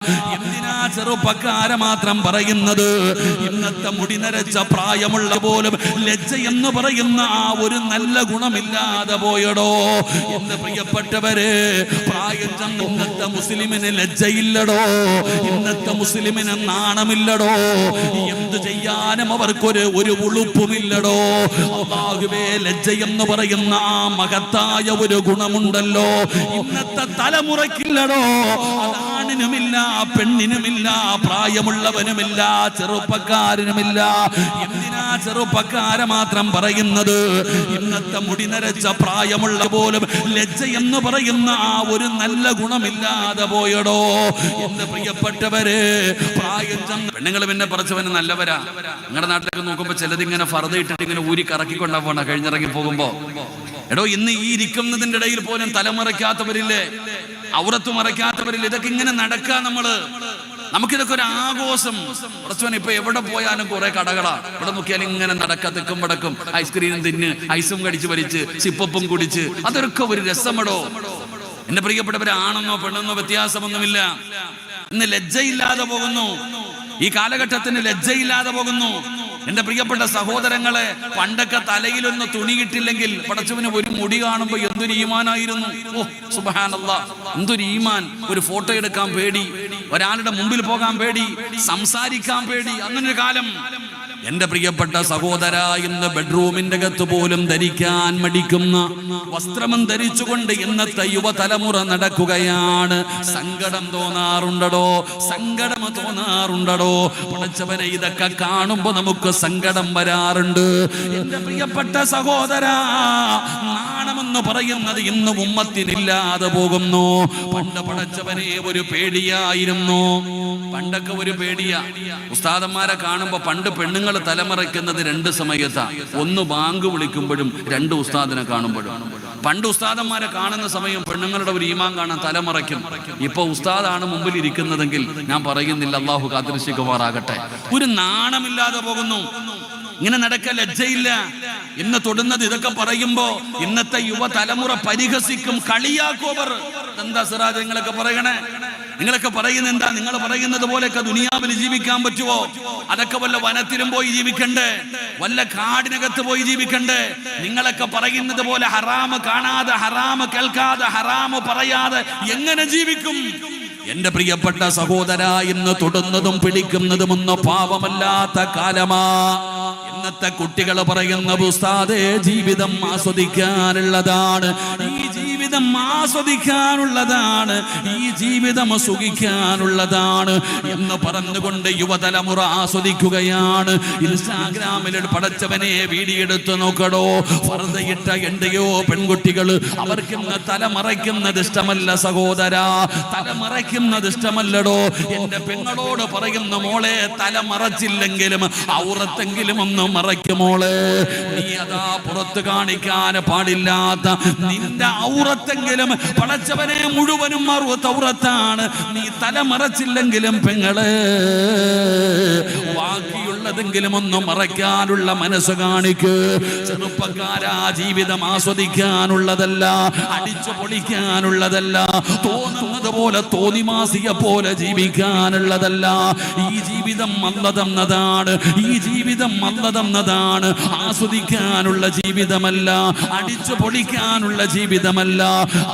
എന്തിനാ ചെറുപ്പക്കാരെ മാത്രം പറയുന്നത്? ഇന്നത്തെ മുടി നരച്ച പ്രായമുള്ള പോലും ലജ്ജ എന്ന് പറയുന്ന ആ ഒരു നല്ല ഗുണമില്ലാതെ പോയടോ. എന്റെ പ്രിയപ്പെട്ടവരെ, പ്രായം ചെന്ന ഇന്നത്തെ മുസ്ലിമിന് ലജ്ജയില്ലടോ, ഇന്നത്തെ മുസ്ലിമിന് നാണമില്ലടോ, എന്ത് ചെയ്യാനും അവർക്കൊരു ഉളുപ്പുമില്ലടോ. അല്ലാഹുവേ, ലജ്ജ എന്ന് പറയുന്ന ആ മഹത്തായ ഒരു ഗുണമുണ്ടല്ലോ ഇന്നത്തെ തലമുറയ്ക്കില്ലടോ. അതാണിനുമില്ല, പെണ്ണിനുമില്ല, പ്രായമുള്ളവനുമില്ല, ചെറുപ്പക്കാരനുമില്ല. എന്തിനാ ചെറുപ്പക്കാരെ മാത്രം പറയുന്നത്? ഇന്നത്തെ മുടി നരച്ച പ്രായമുള്ള പോലും ലജ്ജ എന്ന് പറയുന്ന ആ ഒരു നല്ല ഗുണമില്ലാതെ പോയടോ. എന്റെ പ്രിയപ്പെട്ടവരെ, പ്രായം ചെന്ന പെണ്ണുങ്ങൾ പിന്നെ പറച്ചവന് നല്ലവരാ. നിങ്ങളുടെ നാട്ടിലേക്ക് നോക്കുമ്പോ ചിലതിങ്ങനെ ഫർദ ഇട്ടിട്ട് ഇങ്ങനെ ഊരി കറക്കിക്കൊണ്ടാ പോണ കഴിഞ്ഞിറങ്ങി പോകുമ്പോ. എടോ, ഇന്ന് ഈ ഇരിക്കുന്നതിന്റെ ഇടയിൽ പോലും തലമറയ്ക്കാത്തവരില്ലേ, ഔറത്ത് മറയ്ക്കാത്തവരില്ലേ? ഇതൊക്കെ ഇങ്ങനെ നടക്കാ നമുക്കിതൊക്കെ ഒരു ആഘോഷം. പ്രശ്നം ഇപ്പൊ എവിടെ പോയാലും കുറെ കടകളാ. ഇവിടെ നോക്കിയാലും ഇങ്ങനെ നടക്ക, തെക്കും വടക്കും ഐസ്ക്രീം തിന്ന്, ഐസും കടിച്ച് വലിച്ച്, സിപ്പപ്പും കുടിച്ച്, അതൊക്കെ ഒരു രസമടോ. എന്റെ പ്രിയപ്പെട്ടവരെ, ആണെന്നോ പെണ്ണെന്നോ വ്യത്യാസമൊന്നുമില്ല. ഇന്ന് ലജ്ജയില്ലാതെ പോകുന്നു, ഈ കാലഘട്ടത്തിന് ലജ്ജയില്ലാതെ പോകുന്നു. എന്റെ പ്രിയപ്പെട്ട സഹോദരങ്ങളെ, പണ്ടൊക്കെ തലയിലൊന്ന് തുണി കിട്ടില്ലെങ്കിൽ പടച്ചവന് ഒരു മുടി കാണുമ്പോ എന്തൊരു ഈമാനായിരുന്നു. ഓ സുബ്ഹാനല്ലാഹ്, എന്തൊരു ഈമാൻ. ഒരു ഫോട്ടോ എടുക്കാൻ പേടി, ഒരാളുടെ മുമ്പിൽ പോകാൻ പേടി, സംസാരിക്കാൻ പേടി, അങ്ങനൊരു കാലം. എന്റെ പ്രിയപ്പെട്ട സഹോദര, ഇന്ന് ബെഡ്റൂമിന്റെ അകത്ത് പോലും ധരിക്കാൻ മടിക്കുന്ന വസ്ത്രം ധരിച്ചുകൊണ്ട് ഇന്നത്തെ യുവതലമുറ നടക്കുകയാണ്. സങ്കടം തോന്നാറുണ്ടോ? സങ്കടം തോന്നാറുണ്ടോ? പടച്ചവനെ, ഇതൊക്കെ കാണുമ്പോ നമുക്ക് സങ്കടം വരാറുണ്ട്. എന്റെ പ്രിയപ്പെട്ട സഹോദര, നാണമെന്ന് പറയുന്നത് ഇന്ന് ഉമ്മത്തിനില്ലാതെ പോകുന്നു. പണ്ട് പടച്ചവനെ ഒരു പേടിയായിരുന്നു. പണ്ടൊക്കെ ഒരു പേടിയാ. ഉസ്താദന്മാരെ കാണുമ്പോ പണ്ട് പെണ്ണുങ്ങൾ തലമറയ്ക്കുന്നത് രണ്ട് സമയത്താ. ഒന്ന് ബാങ്ക് വിളിക്കുമ്പോഴും, രണ്ട് ഉസ്താദിനെ കാണുമ്പോഴും. പണ്ട് ഉസ്താദന്മാരെ കാണുന്ന സമയം പെണ്ണുങ്ങളുടെ ഒരു ഈമാൻ കാണാൻ തലമറയ്ക്കും. ഇപ്പൊ ഉസ്താദാണ് മുമ്പിൽ ഇരിക്കുന്നതെങ്കിൽ ഞാൻ പറയുന്നില്ല, അള്ളാഹു കാത്തിരക്ഷിക്കുമാറാകട്ടെ, ഒരു നാണമില്ലാതെ പോകുന്നു. ഇങ്ങനെ നടക്കാൻ ലജ്ജയില്ല. ഇന്ന് തൊടുന്നത് ഇതൊക്കെ പറയുമ്പോ ഇന്നത്തെ യുവതലമുറ പരിഹസിക്കും, കളിയാക്കും അവർ. എന്താ സിറാജ് നിങ്ങളൊക്കെ പറയണേ? നിങ്ങളൊക്കെ പറയുന്നത് എന്താ? നിങ്ങൾ പറയുന്നത് പോലെയൊക്കെ ദുനിയാവിൽ ജീവിക്കാൻ പറ്റുമോ? അതൊക്കെ വല്ല വനത്തിലും പോയി ജീവിക്കണ്ടേ, വല്ല കാടിനകത്ത് പോയി ജീവിക്കണ്ടേ? നിങ്ങളൊക്കെ പറയുന്നത് പോലെ ഹറാമ് കാണാതെ, ഹറാമ് കേൾക്കാതെ, ഹറാമ് പറയാതെ എങ്ങനെ ജീവിക്കും? എന്റെ പ്രിയപ്പെട്ട സഹോദര, ഇന്ന് തൊടുന്നതും പിടിക്കുന്നതും ഒന്നും പാപമല്ലാത്ത കാലമാ. ഇന്നത്തെ കുട്ടികൾ പറയുന്ന ഉസ്താദേ, ജീവിതം ആസ്വദിക്കാനുള്ളതാണ്, ഈ ജീവിതം ആസ്വദിക്കാനുള്ളതാണ്, ഈ ജീവിതം സുഖിക്കാനുള്ളതാണ് എന്ന് പറഞ്ഞുകൊണ്ട് യുവതലമുറ ആസ്വദിക്കുകയാണ്. ഇൻസ്റ്റാഗ്രാമിൽ പടച്ചവനെ വീഡിയോ എടുത്ത് നോക്കടോ, ഫർദയിട്ട എന്റെയോ പെൺകുട്ടികൾ. അവർക്ക് ഇന്ന് തലമറയ്ക്കുന്നത് ഇഷ്ടമല്ല സഹോദര, തലമറയ്ക്കുന്നത് ഇഷ്ടമല്ലടോ. എന്റെ പെങ്ങളോട് പറയുന്ന മോളെ, തലമറച്ചില്ലെങ്കിലും ഔറത്തെങ്കിലും ഒന്ന് മറയ്ക്കുമോളെ. നീ അതാ പുറത്ത് കാണിക്കാൻ പാടില്ലാത്ത നിന്റെ ഔറത്തെങ്കിലും പടച്ചവനെ മുഴുവനും ഔറത്താണ്. നീ തലമറച്ചില്ലെങ്കിലും പെങ്ങളെ, ബാക്കിയുള്ളതെങ്കിലും ഒന്ന് മറയ്ക്കാനുള്ള മനസ്സ് കാണിക്ക്. ചെറുപ്പക്കാരാ, ജീവിതം ആസ്വദിക്കാനുള്ളതല്ല, അടിച്ചു പൊളിക്കാനുള്ളതല്ല, തോന്നുന്നത് പോലെ തോന്നിമാസിയെ പോലെ ജീവിക്കാനുള്ളതല്ല. ഈ ജീവിതം അല്ലാഹു തന്നതാണ്, ഈ ജീവിതം അല്ലാഹു തന്നതാണ്. ആസ്വദിക്കാനുള്ള ജീവിതമല്ല, അടിച്ചു പൊളിക്കാനുള്ള ജീവിതമല്ല.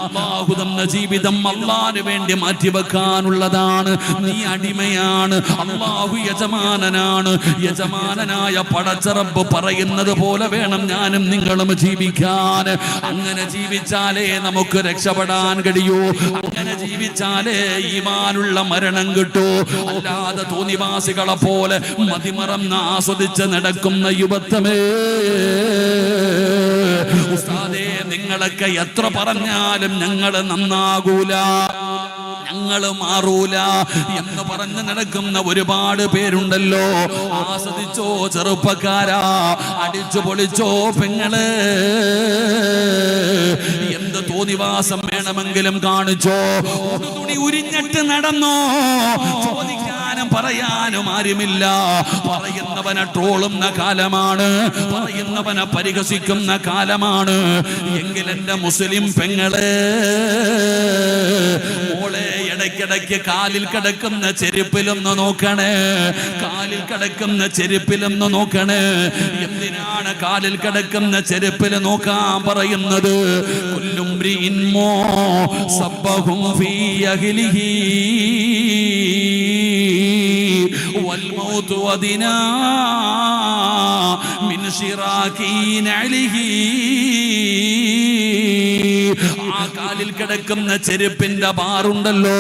അല്ലാഹു തന്ന ജീവിതം അല്ലാഹുവിന് വേണ്ടി മാറ്റിവെക്കാനുള്ളതാണ്. നീ അടിമയാണ്, അല്ലാഹു യജമാനനാണ്. യജമാനനായ പടച്ച റബ്ബ് പറയുന്നത് പോലെ വേണം ഞാനും നിങ്ങളും ജീവിക്കാൻ. അങ്ങനെ ജീവിച്ചാലേ നമുക്ക് രക്ഷപ്പെടാൻ കഴിയൂ. അങ്ങനെ ജീവിച്ചാലേ ഈമാനുള്ള മരണം കിട്ടൂ. അല്ലാതെ തോന്നിവാസികളെ പോലെ മതിമറന്ന് ആസ്വദിച്ച് നടക്കുന്ന യുവത്വമേ, ഉസ്താദേ, നിങ്ങളൊക്കെ എത്ര പറഞ്ഞാലും ഞങ്ങള് നന്നാകൂല, ഞങ്ങള് മാറൂല എന്ന് പറഞ്ഞ് നടക്കുന്ന ഒരുപാട് പേരുണ്ടല്ലോ. ആസ്വദിച്ചോ ചെറുപ്പക്കാരാ, അടിച്ചു പൊളിച്ചോ പെങ്ങളെ, എന്ത് തോന്നിവാസം വേണമെങ്കിലും കാണിച്ചോ, തുണി ഉരിഞ്ഞിട്ട് നടന്നോ, ചോദിക്കാനും പറയാനും ആരുമില്ല. പറയുന്നവനെ ട്രോളുന്ന കാലമാണ്, പറയുന്നവനെ പരിഹസിക്കുന്ന കാലമാണ്. എങ്കിൽ എന്റെ മുസ്ലിം പെങ്ങളെ, മോളെ, ഇടയ്ക്കിടയ്ക്ക് കാലിൽ കിടക്കുന്ന ചെരുപ്പിലൊന്ന് നോക്കണേ, കാലിൽ കിടക്കുന്ന ചെരുപ്പിലൊന്ന് നോക്കണേ. എന്തിനാണ് കാലിൽ കിടക്കുന്ന ചെരുപ്പിൽ നോക്കാൻ പറയുന്നത്? കുല്ലും മ്രിഇൻ സബ്ബഹും ഫീ അഹ്ലിഹി വൽ മൗതു വദിനാ മിൻ ശിറാകി നഅലിഹി. ആ കാലിൽ കിടക്കുന്ന ചെരുപ്പിന്റെ ബാറുണ്ടല്ലോ,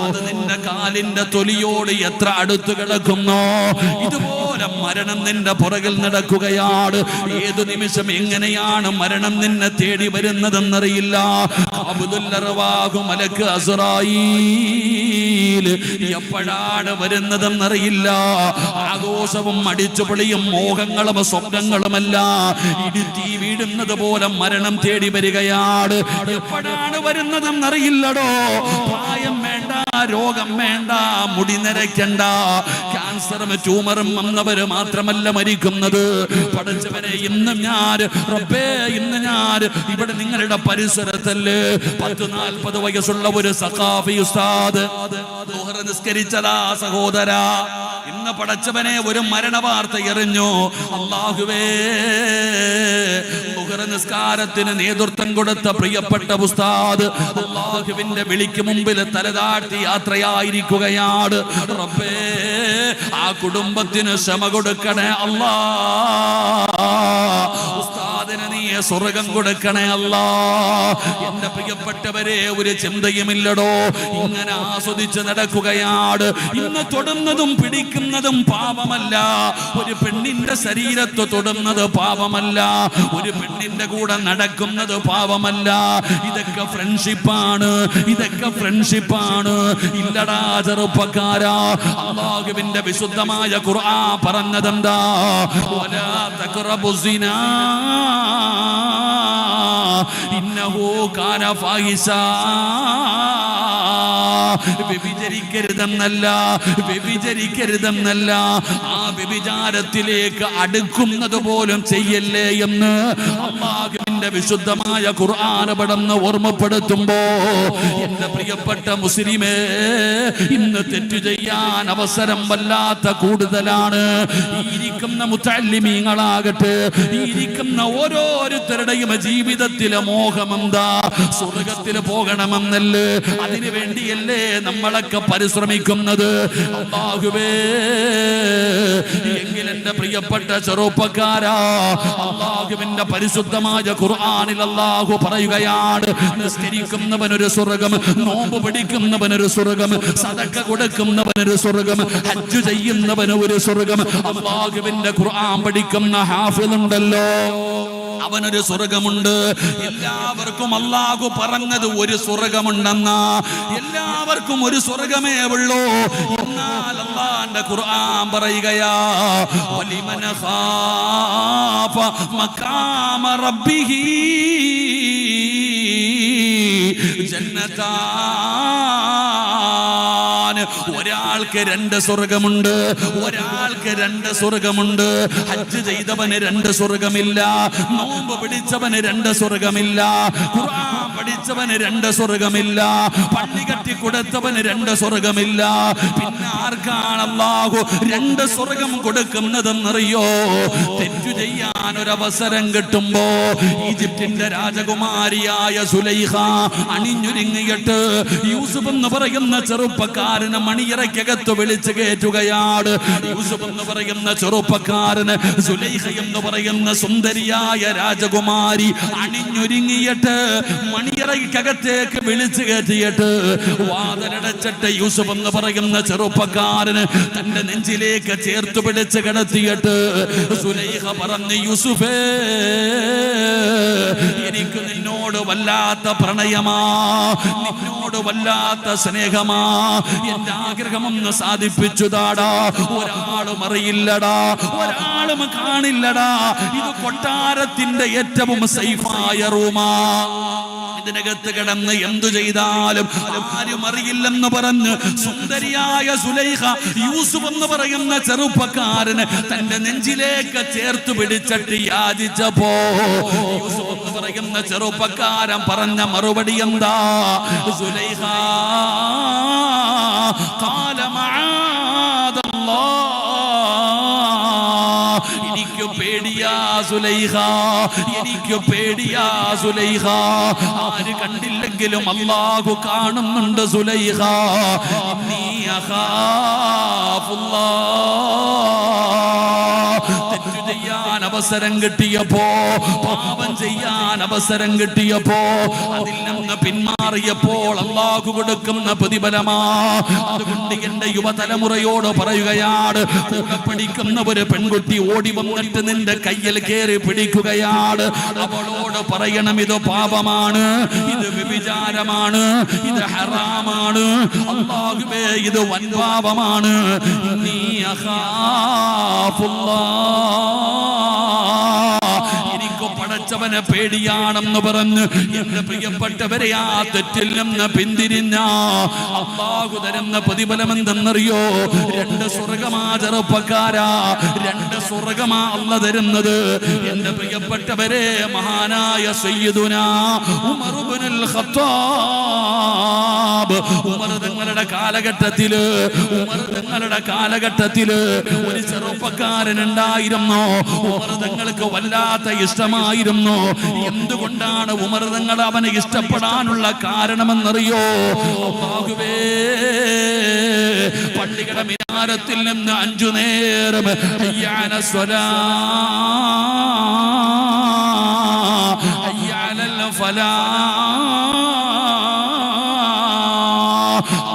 അത് നിന്റെ കാലിന്റെ തൊലിയോട് എത്ര അടുത്ത് കിടക്കുന്നോ ഇതുപോലെ മരണം നിന്റെ പുറകിൽ നടക്കുകയാണ്. ഏതു നിമിഷം എങ്ങനെയാണ് മരണം നിന്നെ തേടി വരുന്നതെന്നറിയില്ല. മലക്ക് അസ്റായീൽ എപ്പോഴാണ് വരുന്നതെന്നറിയില്ല. ആഘോഷവും അടിച്ചുപൊളിയും മോഹങ്ങളും സ്വപ്നങ്ങളുമല്ല, ഇടുത്തി വീടുന്നത് പോലെ മരണം തേടി വരികയാണ്. എപ്പോഴാണ് വരുന്നതെന്നറിയില്ലടോ. പ്രായം വേണ്ട, രോഗം വേണ്ട, മുടി നരയ്ക്കണ്ട. ക്യാൻസറും ട്യൂമറും വന്നവര് മാത്രമല്ല മരിക്കുന്നത്. പഠിച്ചവരെ ഇന്ന് ഞാൻ റബ്ബേ, ഇന്ന് ഞാൻ ഇവിടെ നിങ്ങളുടെ പരിസരത്തല്ലേ 40 വയസ്സുള്ള ഒരു സഖാഫി ഉസ്താദ് ദുഹർ നിസ്കരിച്ചതാ സഹോദര. ഇന്ന് പടച്ചവനെ ഒരു മരണ വാർത്ത എറിഞ്ഞു. അല്ലാഹുവേ, ദുഹർ നിസ്കാരത്തിന് നേതൃത്വം കൊടുത്ത പ്രിയപ്പെട്ട ഉസ്താദ് അല്ലാഹുവിന്റെ വിളിക്ക് മുമ്പിൽ തലതാഴ്ത്തി യാത്രയായിരിക്കുകയാണ്. റബ്ബേ, ആ കുടുംബത്തിന് ക്ഷമ കൊടുക്കണേ അല്ലാ. ഉസ്താദിന് നീ സ്വർഗം കൊടുക്കണേ അല്ലാ. എന്റെ പ്രിയപ്പെട്ടവരെ, ഒരു ചിന്തയുമില്ലടോ, ഇങ്ങനെ ആസ്വദിച്ച് നടക്കുകയാണ്. ഇന്ന് തൊടുന്നതും പിടിക്കുന്നതും പാപമല്ല. ഒരു പെണ്ണിന്റെ ശരീരത്ത് തൊടുന്നത് പാപമല്ല. ഒരു പെണ്ണിന്റെ കൂടെ നടക്കുന്നത് പാപമല്ല. ഇതൊക്കെ ഫ്രണ്ട്ഷിപ്പാണ്, ഇതൊക്കെ ഫ്രണ്ട്ഷിപ്പാണ്. ഇല്ലടാ ചെറുപ്പക്കാരാ, അല്ലാഹുവിന്റെ വിശുദ്ധമായ ഖുർആൻ പറഞ്ഞതെന്താ? വലാ തഖറബു സിനാ ഇന്നഹു കാന ഫാഹിശാ. വ്യഭിചരിക്കരുതെന്നല്ല, വ്യഭിചരിക്കരുതെന്നല്ല, ആ വ്യഭിചാരത്തിലേക്ക് അടുക്കുന്നത് പോലും ചെയ്യല്ലേ എന്ന് അല്ലാഹുവിന്റെ വിശുദ്ധമായ ഖുർആൻ പടന്ന് ഓർമ്മപ്പെടുത്തുമ്പോ, എന്റെ പ്രിയപ്പെട്ട മുസ്ലിമേ, ഇന്ന് തെറ്റു ചെയ്യാൻ അവസരം വല്ലാത്ത കൂടുതലാണ്. ഇരിക്കുന്ന മുത്തഅല്ലിമീങ്ങളാകട്ടെ, ഇരിക്കുന്ന ഓരോരുത്തരുടെയും ജീവിതത്തിലെ മോഹമെന്താ? സ്വർഗത്തിൽ പോകണമെന്നല്ലേ? അതിനു വേണ്ടിയല്ലേ നമ്മളൊക്കെ പരിശ്രമിക്കുന്നത്? അല്ലാഹുവേ, എങ്കിൽ എന്റെ പ്രിയപ്പെട്ട ചെറുപ്പക്കാരാ, അല്ലാഹുവിന്റെ പരിശുദ്ധമായ ഖുർആനിൽ അല്ലാഹു പറയുകയാണ്, നിസ്കരിക്കുന്നവനൊരു സ്വർഗം, നോമ്പ് പിടിക്കുന്നവനൊരു സ്വർഗം, സദഖ കൊടുക്കുന്നവനൊരു സ്വർഗം, ഹജ്ജ് ചെയ്യുന്നവന് ഒരു സ്വർഗം. അല്ലാഹുവിന്റെ ഖുർആൻ പഠിക്കുന്ന ഹാഫിളുണ്ടല്ലോ, അവനൊരു സ്വർഗമുണ്ട്. എല്ലാവർക്കും അല്ലാഹു പറഞ്ഞത് ഒരു സ്വർഗമുണ്ടെന്ന, എല്ലാവർക്കും ഒരു സ്വർഗമേ ഉള്ളൂ. എന്നാൽ അല്ലാഹുവിന്റെ ഖുർആൻ പറയുകയാ, വലിമൻ ഖാഫ മഖാമ റബ്ബിഹി ജന്നതാൻ. ഒരാൾക്ക് 2 സ്വർഗമുണ്ട്, ഒരാൾക്ക് 2 സ്വർഗമുണ്ട്. ഹജ്ജ് ചെയ്തവന് 2 സ്വർഗമില്ല, നോമ്പ് പിടിച്ചവന് 2 സ്വർഗമില്ല, ഖുർആൻ പഠിച്ചവന് 2 സ്വർഗമില്ല, പള്ളി കെട്ടി കൊടുത്തവന് 2 സ്വർഗമില്ല. പിന്നെ ആർക്കാണ് അല്ലാഹു 2 സ്വർഗം കൊടുക്കുന്നതെന്നറിയോ? തെറ്റു ചെയ്യാൻ ഒരവസരം കിട്ടുമ്പോ ഈജിപ്തിന്റെ രാജകുമാരിയായ സുലൈഖ അണിഞ്ഞൊരുങ്ങിയിട്ട് യൂസുഫ് എന്ന് പറയുന്ന ചെറുപ്പക്കാരനെ മണിയറയ്ക്കകത്ത് വിളിച്ചു കയറ്റുകയാണ്. യൂസുഫ് എന്ന് പറയുന്ന ചെറുപ്പക്കാരന് സുലൈഖ എന്ന് പറയുന്ന സുന്ദരിയായ രാജകുമാരി അണിഞ്ഞൊരുങ്ങിയിട്ട് മണിയറയ്ക്കകത്തേക്ക് വിളിച്ചു കയറ്റിയിട്ട് വാതിലടച്ചിട്ട് യൂസുഫ് എന്ന് പറയുന്ന ചെറുപ്പക്കാരന് തന്റെ നെഞ്ചിലേക്ക് ചേർത്ത് പിടിച്ച് കിടത്തിയിട്ട് സുലൈഖ പറഞ്ഞു, യൂസുഫേ, എനിക്ക് നിന്നോട് വല്ലാത്ത പ്രണയമാ, നിന്നോട് വല്ലാത്ത സ്നേഹമാ, എന്റെ ആഗ്രഹമൊന്ന് സാധിപ്പിച്ചു താടാ. ഒരാളും അറിയില്ലടാ, ഒരാളും കാണില്ലടാ. ഇത് കൊട്ടാരത്തിന്റെ ഏറ്റവും സേഫായ റൂമാ. ഇതിനകത്ത് കിടന്ന് എന്തു ചെയ്താലും ആരും അറിയില്ലെന്ന് പറഞ്ഞ് സുന്ദരിയായ സുലൈഖ യൂസുഫ് എന്ന് പറയുന്ന ചെറുപ്പക്കാരന് തന്റെ നെഞ്ചിലേക്ക് ചേർത്ത് പിടിച്ചിട്ട് യാചിച്ചപ്പോ യൂസുഫ് എന്ന് പറയുന്ന ചെറുപ്പക്കാരൻ പറഞ്ഞ മറുപടി എന്താ? സുലൈഖ ഖാല മആദല്ലാഹ്, എനിക്ക് പേടിയാ സുലൈഖ, എനിക്ക് പേടിയാ സുലൈഖ. ആര് കണ്ടില്ലെങ്കിലും അല്ലാഹു കാണുന്നുണ്ട് സുലൈഖ. നീ തെറ്റു ചെയ്യാൻ അവസരം കിട്ടിയപ്പോ, പാപം ചെയ്യാൻ അവസരം കിട്ടിയപ്പോ, അതിൽ നിന്ന് പിന്മാറിയപ്പോൾ അല്ലാഹു കൊടുക്കുന്ന പ്രതിഫലമാ. അതുകൊണ്ട് എന്റെ യുവതലമുറയോട് പറയുകയാണ്, കൂടെ പഠിക്കുന്ന ഒരു പെൺകുട്ടി ഓടി വന്നിട്ട് നിന്റെ കയ്യിൽ കയറി പിടിക്കുകയാണ്. അവളോട് പറയണം, ഇത് പാപമാണ്, ഇത് വ്യഭിചാരമാണ്, ഇത് ഹറാമാണ്, അല്ലാഹുവേ ഇത് വൻപാപമാണ്. നീ എനിക്ക് പടച്ചവനെ പേടിയാണെന്ന് പറഞ്ഞ് എന്റെ പ്രിയപ്പെട്ടവരെ ആ തെറ്റിൽ നിന്ന് പിന്തിരിഞ്ഞ അല്ലാഹു തരുന്ന പ്രതിഫലം എന്തെന്നറിയോ? 2 സ്വർഗമാ ചെറുപ്പക്കാരാ, 2 സ്വർഗമാ അല്ല തരുന്നത്. എന്റെ പ്രിയപ്പെട്ടവരെ, മഹാനായ സയ്യിദുനാ ഉമർ ഇബ്നുൽ ഖത്താബ്, ഉമർ തങ്ങളുടെ കാലഘട്ടത്തില് ഒരു ചെറുപ്പക്കാരൻ ഉണ്ടായിരുന്നു. ഉമർ തങ്ങൾക്ക് വല്ലാത്ത ഇഷ്ടമായിരുന്നു. എന്തുകൊണ്ടാണ് ഉമർ തങ്ങൾ അവനെ ഇഷ്ടപ്പെടാനുള്ള കാരണമെന്നറിയോ? അല്ലാഹുവേ, പള്ളിയുടെ മിനാരത്തിൽ നിന്ന് 5 നേരം ഹയ്യഅല സ്വലാ ഹയ്യഅലൽ ഫലാ,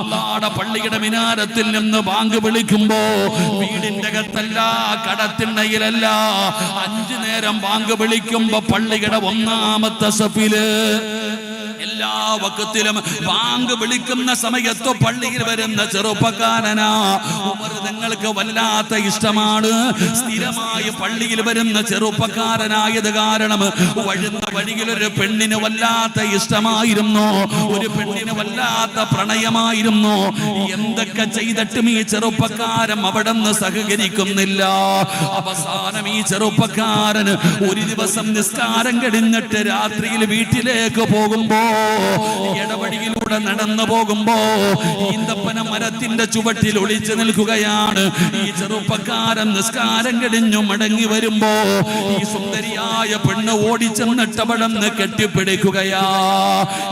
അല്ലാഹുവിന്റെ പള്ളിയുടെ മിനാരത്തിൽ നിന്ന് ബാങ്ക് വിളിക്കുമ്പോ വീടിന്റെ അകത്തല്ല, കടത്തിണ്ണയിലല്ല, 5 നേരം ബാങ്ക് വിളിക്കുമ്പോ പള്ളിയുടെ 1-ാമത്തെ സഫില് എല്ലാ വക്കത്തിലും ബാങ്ക് വിളിക്കുന്ന സമയത്ത് പള്ളിയിൽ വരുന്ന ചെറുപ്പക്കാരനാ. ഉമർ തങ്ങൾക്ക് വല്ലാത്ത ഇഷ്ടമാണ്. സ്ഥിരമായി പള്ളിയിൽ വരുന്ന ചെറുപ്പക്കാരനായത് കാരണം വഴുന്ന വഴിയിൽ ഒരു പെണ്ണിന് വല്ലാത്ത ഇഷ്ടമായിരുന്നു, ഒരു പെണ്ണിന് വല്ലാത്ത പ്രണയമായിരുന്നു. എന്തൊക്കെ ചെയ്തിട്ടും ഈ ചെറുപ്പക്കാരൻ അവിടെ നിന്ന് സഹകരിക്കുന്നില്ല. അവസാനം ഈ ചെറുപ്പക്കാരൻ ഒരു ദിവസം നിസ്കാരം കഴിഞ്ഞിട്ട് രാത്രിയിൽ വീട്ടിലേക്ക് പോകുമ്പോ, ഇടവഴിയിലൂടെ നടന്നു പോകുമ്പോ ഈന്തപ്പന മരത്തിന്റെ ചുവട്ടിൽ ഒളിച്ചു നിൽക്കുകയാണ്. ഈ ചെറുപ്പക്കാരൻ നിസ്കാരം കഴിഞ്ഞു മടങ്ങി വരുമ്പോ ഈ സുന്ദരിയായ പെണ്ണ് ഓടിച്ചെന്നിട്ട് അവിടെ നിന്ന് കെട്ടിപ്പിടിക്കുകയാ.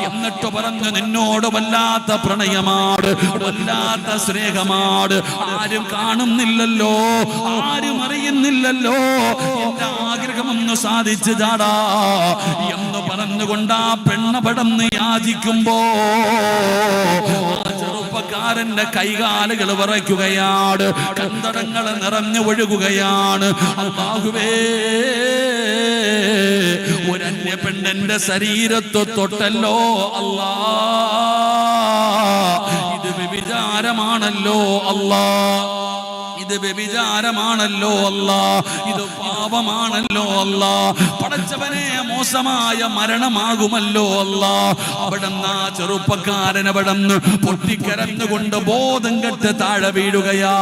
എന്നിട്ട് പറഞ്ഞു, നിന്നോട് വല്ലാത്ത പ്രണയമാണ്, വല്ലാത്ത സ്നേഹമാണ്, ആരും കാണുന്നില്ലല്ലോ, ആരും അറിയുന്നില്ലല്ലോ, എന്റെ ആഗ്രഹമൊന്ന് സാധിച്ചു ചാടാ എന്ന് പറഞ്ഞുകൊണ്ട് ആ പെണ്ണപടന്ന് യാചിക്കുമ്പോ ആ ചെറുപ്പക്കാരന്റെ കൈകാലുകൾ വിറയ്ക്കുകയാണ്, കന്തടങ്ങൾ നിറഞ്ഞു ഒഴുകുകയാണ്. അല്ലാഹുവേ, ഒരന്യ പെണ്ണിന്റെ ശരീരത്ത് തൊട്ടല്ലോ അല്ലാ, ഇത് വ്യഭിചാരമാണല്ലോ അല്ലാ, ഇത് വ്യഭിചാരമാണല്ലോ അല്ലാ, ഇത് പാപമാണല്ലോ അല്ലാ. പടച്ചവനെ, മോശമായ മരണമാകുമല്ലോ അല്ലാ. അവിടെന്ന് ആ ചെറുപ്പക്കാരൻ അവിടെന്ന് പൊട്ടിക്കരഞ്ഞുകൊണ്ട് ബോധം കെട്ട് താഴെ വീഴുകയാ.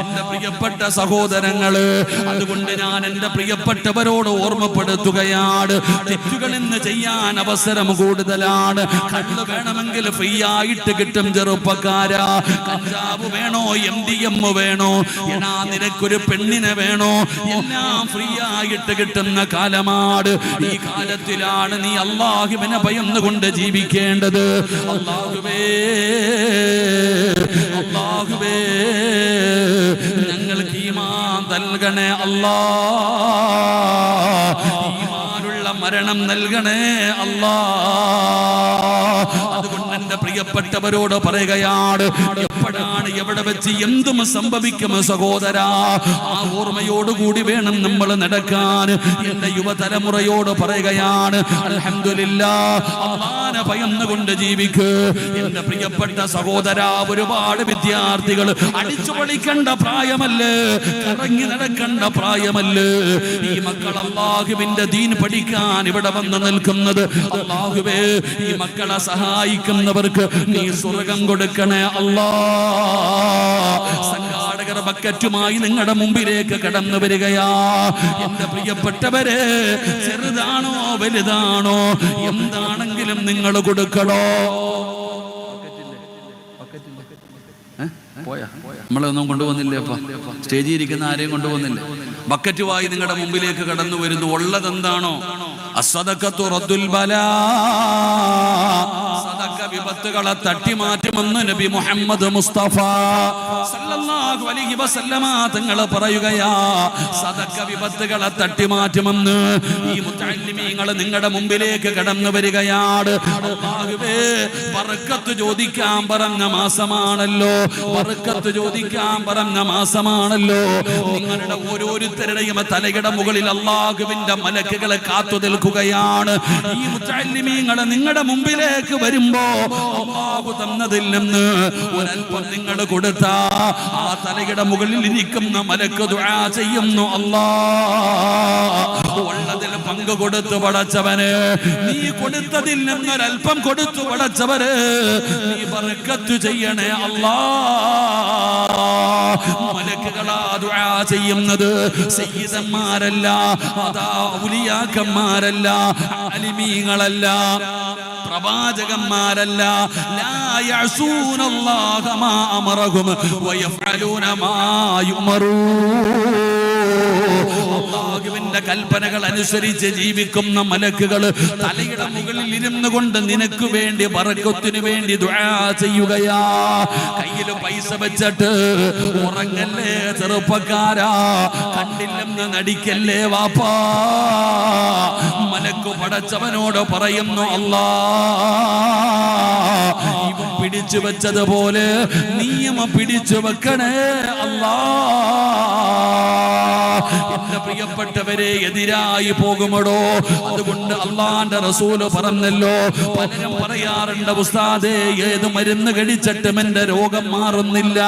എന്റെ പ്രിയപ്പെട്ട സഹോദരങ്ങള്, അതുകൊണ്ട് ഞാൻ എന്റെ പ്രിയപ്പെട്ടവരോട് ഓർമ്മപ്പെടുത്തുകയാണ്, തെറ്റുകൾ ഇന്ന് ചെയ്യാൻ അവസരം കൂടുതലാണ്. കള്ള് വേണമെങ്കിൽ ഫ്രീ ആയിട്ട് കിട്ടും ചെറുപ്പക്കാരാ. കഞ്ചാവ് വേണോ, MDM വേണോ, എടാ നിനക്കൊരു പെണ്ണിനെ വേണോ, എല്ലാം ഫ്രീ ആയിട്ട് കിട്ടുന്ന കാലമാണ്. ഈ കാലത്തിലാണ് നീ അല്ലാഹുവിനെ ഭയന്നുകൊണ്ട് ജീവിക്കേണ്ടത്. അല്ലാഹുവേ, അല്ലാഹുവേ, ഞങ്ങൾക്ക് ഈമാൻ നൽകണേ അല്ലാ, ഈമാനുള്ള മരണം നൽകണേ അല്ലാ. അതുകൊണ്ട് എന്റെ പ്രിയപ്പെട്ടവരോട് പറയുകയാണ്, എപ്പോഴാ എപ്പോഴാണ് എവിടെ വെച്ച് എന്തും സംഭവിക്കും സഹോദരാ. ആ ഓർമ്മയോടുകൂടി വേണം നമ്മൾ നടക്കാൻ. എന്റെ യുവതലമുറയോട് പറയുകയാണ്, അൽഹംദുലില്ലാഹ്, അല്ലാഹുവിനെ ഭയന്നുകൊണ്ട് ജീവിക്ക്. എന്റെ പ്രിയപ്പെട്ട സഹോദരാ, ഒരുപാട് വിദ്യാർത്ഥികൾ അടിച്ചു പൊളിക്കേണ്ട പ്രായമല്ലേ, കറങ്ങി നടക്കേണ്ട പ്രായമല്ലേ. ഈ മക്കൾ അല്ലാഹുവിന്റെ ദീൻ പഠിക്കാൻ ഇവിടെ വന്ന് നിൽക്കുന്നത്. അല്ലാഹുവേ, ഈ മക്കളെ സഹായിക്കുന്നവർക്ക് നീ സ്വർഗം കൊടുക്കണേ അല്ലാഹ്. സംഘാടകർ ബക്കറ്റുമായി നിങ്ങളുടെ മുമ്പിലേക്ക് കടന്നു വരികയാ. എന്റെ പ്രിയപ്പെട്ടവരെ, ചെറുതാണോ വലുതാണോ എന്താണെങ്കിലും നിങ്ങൾ കൊടുക്കണോ. നമ്മളൊന്നും കൊണ്ടുപോകുന്നില്ലേ? അപ്പൊ സ്റ്റേജിൽ ഇരിക്കുന്ന ആരെയും കൊണ്ടുപോകുന്നില്ലേ? ബക്കറ്റുമായി നിങ്ങളുടെ മുമ്പിലേക്ക് കടന്നു വരുന്നു. ഉള്ളതെന്താണോ? അസ്സദഖത്തു റദ്ദുൽ ബലാ, സദഖ വിപത്തുകളെ തട്ടിമാറ്റുമെന്ന് നബി മുഹമ്മദ് മുസ്തഫ സല്ലല്ലാഹു അലൈഹി വസല്ലമ തങ്ങൾ പറയുകയാ. സദഖ വിപത്തുകളെ തട്ടിമാറ്റുമെന്ന്. ഈ മുതഅല്ലിമീങ്ങൾ നിങ്ങളുടെ മുമ്പിലേക്ക് കടന്നു വരികയാണ്. അല്ലാഹുവേ, ബർക്കത്ത് ചോദിക്കാൻ പറഞ്ഞ മാസമാണല്ലോ, ബർക്കത്ത് ചോദിക്കാൻ പറഞ്ഞ മാസമാണല്ലോ. നിങ്ങളുടെ ഓരോരുത്തരുടെയും തലയുടെ മുകളിൽ അല്ലാഹുവിന്റെ മലക്കുകളെ കാത്തു നിൽക്കുകയാണ്. ഈ മുതഅല്ലിമീങ്ങൾ നിങ്ങളുടെ മുമ്പിലേക്ക് വരുമ്പോ അല്ലാഹു തന്നതിൽ നിന്ന് ഒരൽപ്പം നിങ്ങൾ കൊടുത്താ ആ തലയുടെ മുകളിൽ ഇരിക്കുന്ന മലക്ക് ദുആ ചെയ്യുന്നു, അല്ലാഹ് ഉള്ളതിൽ പങ്ക് കൊടുത്തു പടച്ചവന്, നീ കൊടുത്തതിൽ നിന്നൊരൽപ്പം കൊടുത്തു പടച്ചവന്, നീ ബർക്കത്ത് ചെയ്യണേ അല്ലാഹ്. മലക്കുകളാ ദുആ ചെയ്യുന്നത്. സയ്യിദന്മാരല്ല, അതാ ഔലിയാക്കന്മാരല്ല, ആലിമീങ്ങളല്ല, പ്രവാചകന്മാരല്ല. ലാ യഅസൂനല്ലാഹ മാ അമറഹും വയഫഅലൂന മാ യുമറൂൻ. അല്ലാഹുവിന്റെ കൽപ്പനകൾ അനുസരിച്ച് ജീവിക്കുന്ന മലക്കുകൾ തലയുടെ മുകളിൽ ഇരുന്നു കൊണ്ട് നിനക്ക് വേണ്ടി ബർക്കത്തിന് വേണ്ടി ദുആ ചെയ്യുകയാ. കയ്യിൽ പൈസ വെച്ചിട്ട് ഉറങ്ങല്ലേ ചെറുപ്പക്കാരാ, കണ്ടില്ലെന്ന് നടിക്കല്ലേ വാപ്പാ. മലക്ക് പടച്ചവനോട് പറയുന്നു, അല്ലാഹ് ഇവൻ പിടിച്ചു വെച്ചതുപോലെ നീയും പിടിച്ചു വെക്കണേ അല്ലാഹ്. എന്റെ പ്രിയപ്പെട്ടവരെ, എതിരായി പോകുമടോ. അതുകൊണ്ട് അള്ളാന്റെ റസൂല് പറഞ്ഞല്ലോ, പലരും പറയാറുണ്ട്, ഉസ്താദേ ഏത് മരുന്ന് കഴിച്ചിട്ടും എന്റെ രോഗം മാറുന്നില്ല.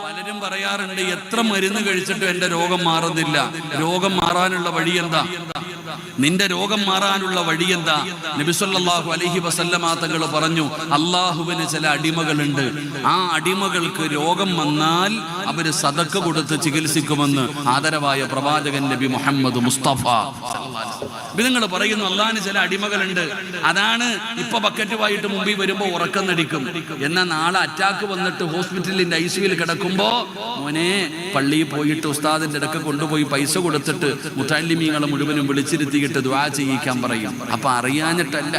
പലരും പറയാറുണ്ട്, എത്ര മരുന്ന് കഴിച്ചിട്ടും എന്റെ രോഗം മാറുന്നില്ല. രോഗം മാറാനുള്ള വഴി എന്താ? നിന്റെ രോഗം മാറാനുള്ള വഴി എന്താ? നബി സല്ലല്ലാഹു അലൈഹി വസല്ലമ തങ്ങൾ പറഞ്ഞു, അല്ലാഹുവിന് ചില അടിമകളുണ്ട്. ആ അടിമകൾക്ക് രോഗം വന്നാൽ അവര് സദഖ കൊടുത്ത് ചികിത്സിക്കുമെന്ന് ആദരവായ പ്രവാചകൻ നബി മുഹമ്മദ് മുസ്തഫ സല്ലല്ലാഹു അലൈഹി വസല്ലം. നിങ്ങൾ പറയുന്നു അള്ളാഹിന് ചില അടിമകളുണ്ട്. അതാണ് ഇപ്പൊ ബക്കറ്റുമായിട്ട് മുമ്പിൽ വരുമ്പോ ഉറക്കം നടിക്കും. എന്നാൽ നാളെ അറ്റാക്ക് വന്നിട്ട് ഹോസ്പിറ്റലിന്റെ ICUവിൽ കിടക്കുമ്പോ, മോനെ പള്ളിയിൽ പോയിട്ട് ഉസ്താദിന്റെ ഇടയ്ക്ക് കൊണ്ടുപോയി പൈസ കൊടുത്തിട്ട് മുതഅല്ലിമീങ്ങളെ മുഴുവനും വിളിച്ചിരുത്തിയിട്ട് ദുആ ചെയ്യിക്കാൻ പറയും. അപ്പൊ അറിയാഞ്ഞിട്ടല്ല,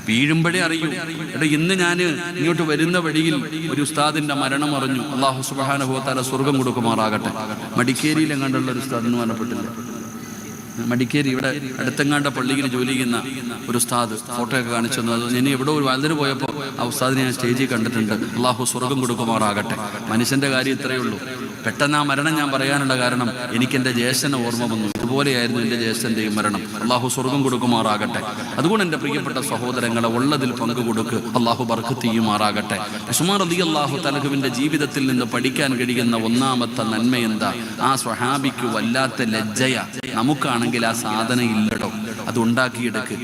വീഴുമ്പോഴേ അറിയൂ. എടാ, ഇന്ന് ഞാൻ ഇങ്ങോട്ട് വരുന്ന വഴിയിൽ ഒരു ഉസ്താദിന്റെ മരണം അറിഞ്ഞു. അല്ലാഹു സുബ്ഹാനഹു വ തആല സ്വർഗം കൊടുക്കുമാറാകട്ടെ. മടിക്കേരിയിൽ എങ്ങാണ്ടുള്ള ഒരു ഉസ്താദ് മരണപ്പെട്ടില്ല. മടിക്കേരി ഇവിടെ അടുത്തെങ്ങാണ്ട പള്ളിയിൽ ജോലി ചെയ്യുന്ന ഒരു ഉസ്താദ് ഫോട്ടോയൊക്കെ കാണിച്ചു തന്നു. അത് ഞാൻ എവിടെ ഒരു വലുതിന് പോയപ്പോൾ ആ ഉസ്താദിനെ ഞാൻ സ്റ്റേജിൽ കണ്ടിട്ടുണ്ട്. അല്ലാഹു സ്വർഗം കൊടുക്കുമാറാകട്ടെ. മനുഷ്യന്റെ കാര്യം ഇത്രയേ ഉള്ളൂ. പെട്ടെന്ന് ആ മരണം ഞാൻ പറയാനുള്ള കാരണം, എനിക്ക് എൻ്റെ ജ്യേഷ്ഠനെ ഓർമ്മ വന്നു. ഇതുപോലെയായിരുന്നു എൻ്റെ ജ്യേഷ്ഠൻ്റെയും മരണം. അല്ലാഹു സ്വർഗം കൊടുക്കുമാറാകട്ടെ. അതുകൊണ്ട് എൻ്റെ പ്രിയപ്പെട്ട സഹോദരങ്ങളെ, ഉള്ളതിൽ പങ്കു കൊടുക്ക്, അല്ലാഹു ബർക്കത്ത് ചെയ്യുമാറാകട്ടെ. ഉസ്മാൻ റളിയല്ലാഹു തആലയുടെ ജീവിതത്തിൽ നിന്ന് പഠിക്കാൻ കഴിയുന്ന ഒന്നാമത്തെ നന്മ എന്താ? ആ സ്വഹാബിക്ക് വല്ലാത്ത ലജ്ജയ. നമുക്കാണെങ്കിൽ ആ സാധനം ഇല്ലടോ, അത് ഉണ്ടാക്കിയെടുക്ക്.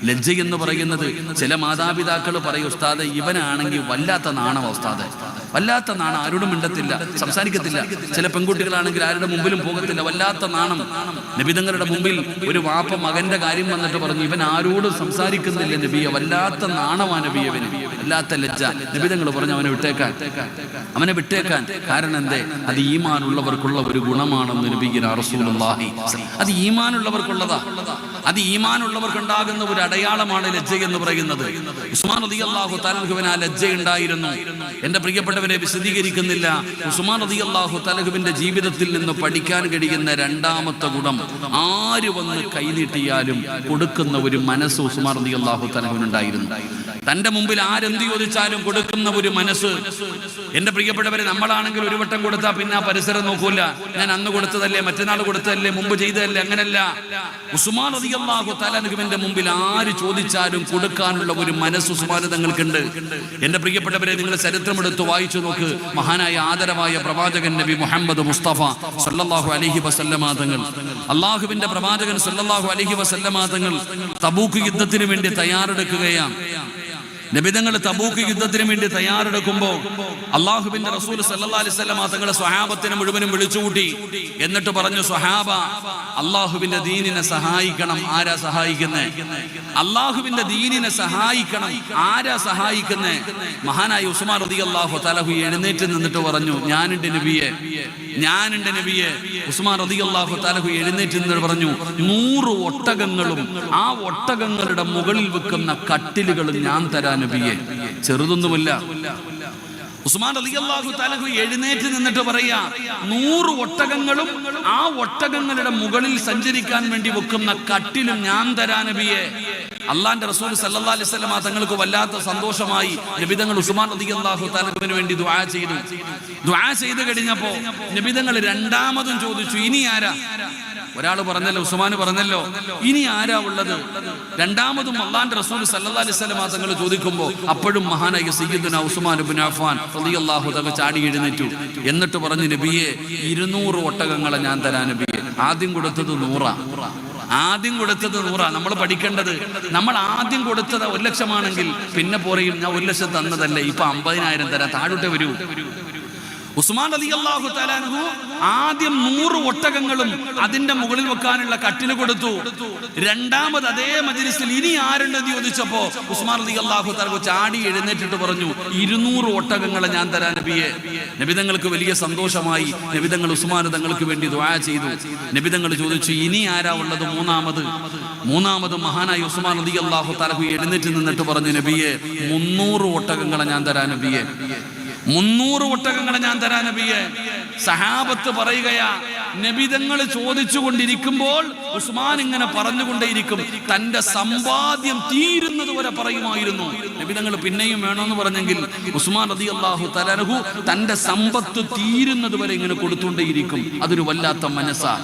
ലജ്ജ എന്ന് പറയുന്നത്, ചില മാതാപിതാക്കൾ പറയും, ഉസ്താദ് ഇവനാണെങ്കിൽ വല്ലാത്ത നാണം, ഉസ്താദ് വല്ലാത്ത നാണം, ആരോടും മിണ്ടത്തില്ല, സംസാരിക്കത്തില്ല. ചില പെൺകുട്ടികളാണെങ്കിൽ ആരുടെ മുമ്പിലും പോകത്തില്ല, വല്ലാത്ത നാണം. നബിതങ്ങളുടെ മുമ്പിൽ ഒരു വാപ്പ മകന്റെ കാര്യം വന്നിട്ട് പറഞ്ഞു, ഇവൻ ആരോടും സംസാരിക്കുന്നില്ല നബിയെ, വല്ലാത്ത നാണമാണ് നബിയവന്, വല്ലാത്ത ലജ്ജ. നബിതങ്ങൾ പറഞ്ഞു, അവനെ വിട്ടേക്കാൻ. കാരണം എന്തേ? അത് ഈമാനുള്ളവർക്കുള്ള ഒരു ഗുണമാണെന്ന് നബിയിന റസൂലുള്ളാഹി. അത് ഈമാനുള്ളവർക്കുള്ളതാ. അത് ഈമാനുള്ളവർക്കുണ്ടാകുന്ന ഒരു അടയാളമാണ് ലജ്ജ എന്ന് പറയുന്നത്. ഉസ്മാൻ റളിയല്ലാഹു തആലഹുവിന് ആ ലജ്ജ ഉണ്ടായിരുന്നു. എന്റെ പ്രിയപ്പെട്ടവരെ, വിശദീകരിക്കുന്നില്ല. ഉസ്മാൻ റളിയല്ലാഹു തആലഹുവിന്റെ ജീവിതത്തിൽ നിന്ന് പഠിക്കാൻ കഴിയുന്ന രണ്ടാമത്തെ ഗുണം, ആര് വന്ന് കൈനീട്ടിയാലും കൊടുക്കുന്ന ഒരു മനസ്സ് ഉസ്മാൻ റളിയല്ലാഹു തആലഹുവിന് ഉണ്ടായിരുന്നു. തന്റെ മുമ്പിൽ ആരെന്ത് ചോദിച്ചാലും കൊടുക്കുന്ന ഒരു മനസ്സ്. എന്റെ പ്രിയപ്പെട്ടവരെ, നമ്മളാണെങ്കിൽ ഒരു വട്ടം കൊടുത്താൽ പിന്നെ ആ പരിസരം നോക്കൂല. ഞാൻ അന്ന് കൊടുത്തതല്ലേ, മറ്റന്നാൾ കൊടുത്തതല്ലേ, മുമ്പ് ചെയ്തതല്ലേ, അങ്ങനല്ല. ഉസ്മാൻ റളിയല്ലാഹു തആല അൻഹുവിന്റെ മുമ്പിൽ ആര് ചോദിച്ചാലും കൊടുക്കാനുള്ള ഒരു മനസ്സ് ഉസ്മാൻ തങ്ങൾക്കുണ്ട്. എന്റെ പ്രിയപ്പെട്ടവരെ, നിങ്ങൾ ചരിത്രം എടുത്ത് വായിച്ചു നോക്ക്. മഹാനായ ആദരവായ പ്രവാചകൻ നബി മുഹമ്മദ് മുസ്തഫ സല്ലല്ലാഹു അലൈഹി വസല്ലമ തങ്ങൾ, അള്ളാഹുവിന്റെ പ്രവാചകൻ സല്ലല്ലാഹു അലൈഹി വസല്ലമ തങ്ങൾ തബൂക്ക് യുദ്ധത്തിന് വേണ്ടി തയ്യാറെടുക്കുകയാണ്. നബിതങ്ങൾ തബൂക്ക് യുദ്ധത്തിന് വേണ്ടി തയ്യാറെടുക്കുമ്പോൾ അള്ളാഹുവിന്റെ റസൂൽ സല്ലല്ലാഹു അലൈഹി വസല്ലം തങ്ങളെ സ്വഹാബത്തിനെ മുഴുവനും വിളിച്ചുകൂട്ടി. എന്നിട്ട് പറഞ്ഞു, സ്വഹാബ, അള്ളാഹുവിന്റെ ദീനിനെ സഹായിക്കണം. ആരാ സഹായിക്കുന്നേ? അള്ളാഹുവിന്റെ ദീനിനെ സഹായിക്കണം. ആരാ സഹായിക്കുന്നേ? മഹാനായ ഉസ്മാൻ റളിയല്ലാഹു തആല എഴുന്നേറ്റ് നിന്നിട്ട് പറഞ്ഞു, ഞാനുണ്ട് നബിയെ, ഞാനുണ്ട് നബിയെ. ഉസ്മാൻ റളിയല്ലാഹു തആല എഴുന്നേറ്റ് നിന്നിട്ട് പറഞ്ഞു, 100 ഒട്ടകങ്ങളും ആ ഒട്ടകങ്ങളുടെ മുകളിൽ വെക്കുന്ന കട്ടിലുകളും ഞാൻ തരാൻ നബിയെ. ചെറുതൊന്നുമില്ല. ഉസ്മാൻ റളിയല്ലാഹു തആല എഴുന്നേറ്റ് നിന്നിട്ട് പറയാ, 100 ഒട്ടകങ്ങളും ആ ഒട്ടകങ്ങളുടെ മുകളിൽ സഞ്ചരിക്കാൻ വേണ്ടി വെക്കുന്ന കട്ടിലും ഞാൻ തരാൻ നബിയെ. അള്ളാന്റെ റസൂൽ സല്ലല്ലാഹു അലൈഹി വസല്ലം തങ്ങൾക്ക് വല്ലാത്ത സന്തോഷമായി. നബിതങ്ങൾ ഉസ്മാൻ റളിയല്ലാഹു തആലക്ക് വേണ്ടി ദുആ ചെയ്തു. ദുആ ചെയ്ത് കഴിഞ്ഞപ്പോ നബിതങ്ങൾ രണ്ടാമതും ചോദിച്ചു, ഇനി ആരാ? ഒരാൾ പറഞ്ഞല്ലോ, ഉസ്മാൻ പറഞ്ഞല്ലോ, ഇനി ആരാ ഉള്ളത്? രണ്ടാമതും അള്ളാന്റെ റസൂൽ സല്ലല്ലാഹു അലൈഹി വസല്ലം തങ്ങൾ ചോദിക്കുമ്പോൾ അപ്പോഴും മഹാനായ സയ്യിദുനാ ഉസ്മാൻ ഇബ്നു അഫ്ഫാൻ റളിയല്ലാഹു തആല ചാടി എഴുന്നേറ്റു. എന്നിട്ട് പറഞ്ഞു, നബിയെ, 200 ഒട്ടകങ്ങളെ ഞാൻ തരാൻ നബിയെ. ആദ്യം കൊടുത്തത് 100. ആദ്യം കൊടുത്തത് 100. നമ്മൾ പഠിക്കേണ്ടത്, നമ്മൾ ആദ്യം കൊടുത്തത് 1 ലക്ഷമാണെങ്കിൽ പിന്നെ പറയും, ഞാൻ 1 ലക്ഷം തന്നതല്ലേ, ഇപ്പൊ 50,000 തരാം, താഴോട്ട് വരൂ. ഉസ്മാൻ റളിയല്ലാഹു തആല അൻഹു ആദ്യം 100 ഒട്ടകങ്ങളും അതിന്റെ മുകളിൽ വെക്കാനുള്ള കട്ടില് കൊടുത്തു. രണ്ടാമത് അതേ മജ്ലിസിൽ ഇനി ആരുണ്ടെന്ന് ചോദിച്ചപ്പോ ഉസ്മാൻ റളിയല്ലാഹു തആല ചാടി എഴുന്നേറ്റിട്ട് പറഞ്ഞു, 200 ഒട്ടകങ്ങളെ ഞാൻ തരാൻ നബിയെ. നബിതങ്ങൾക്ക് വലിയ സന്തോഷമായി. നബിതങ്ങൾ ഉസ്മാൻ തങ്ങൾക്ക് വേണ്ടി ദുആ ചെയ്തു. നബിതങ്ങൾ ചോദിച്ചു, ഇനി ആരാ ഉള്ളത്? മൂന്നാമത് മഹാനായ ഉസ്മാൻ റളിയല്ലാഹു തആല എഴുന്നേറ്റ് നിന്നിട്ട് പറഞ്ഞു, നബിയെ, 300 ഒട്ടകങ്ങളെ ഞാൻ തരാൻ നബിയെ. 300 ഒട്ടകങ്ങളെ ഞാൻ തരാൻ നബിയെ. സഹാബത്ത് പറയുകയാ, നബിതങ്ങൾ ചോദിച്ചുകൊണ്ടിരിക്കുമ്പോൾ ഉസ്മാൻ ഇങ്ങനെ പറഞ്ഞുകൊണ്ടേയിരിക്കും. തന്റെ സമ്പാദ്യം തീരുന്നത് വരെ പറയുമായിരുന്നു. നബിതങ്ങൾ പിന്നെയും വേണമെന്ന് പറഞ്ഞെങ്കിൽ ഉസ്മാൻ റളിയല്ലാഹു തആല അൻഹു തന്റെ സമ്പത്ത് തീരുന്നത് വരെ ഇങ്ങനെ കൊടുത്തുകൊണ്ടേയിരിക്കും. അതൊരു വല്ലാത്ത മനസ്സാ.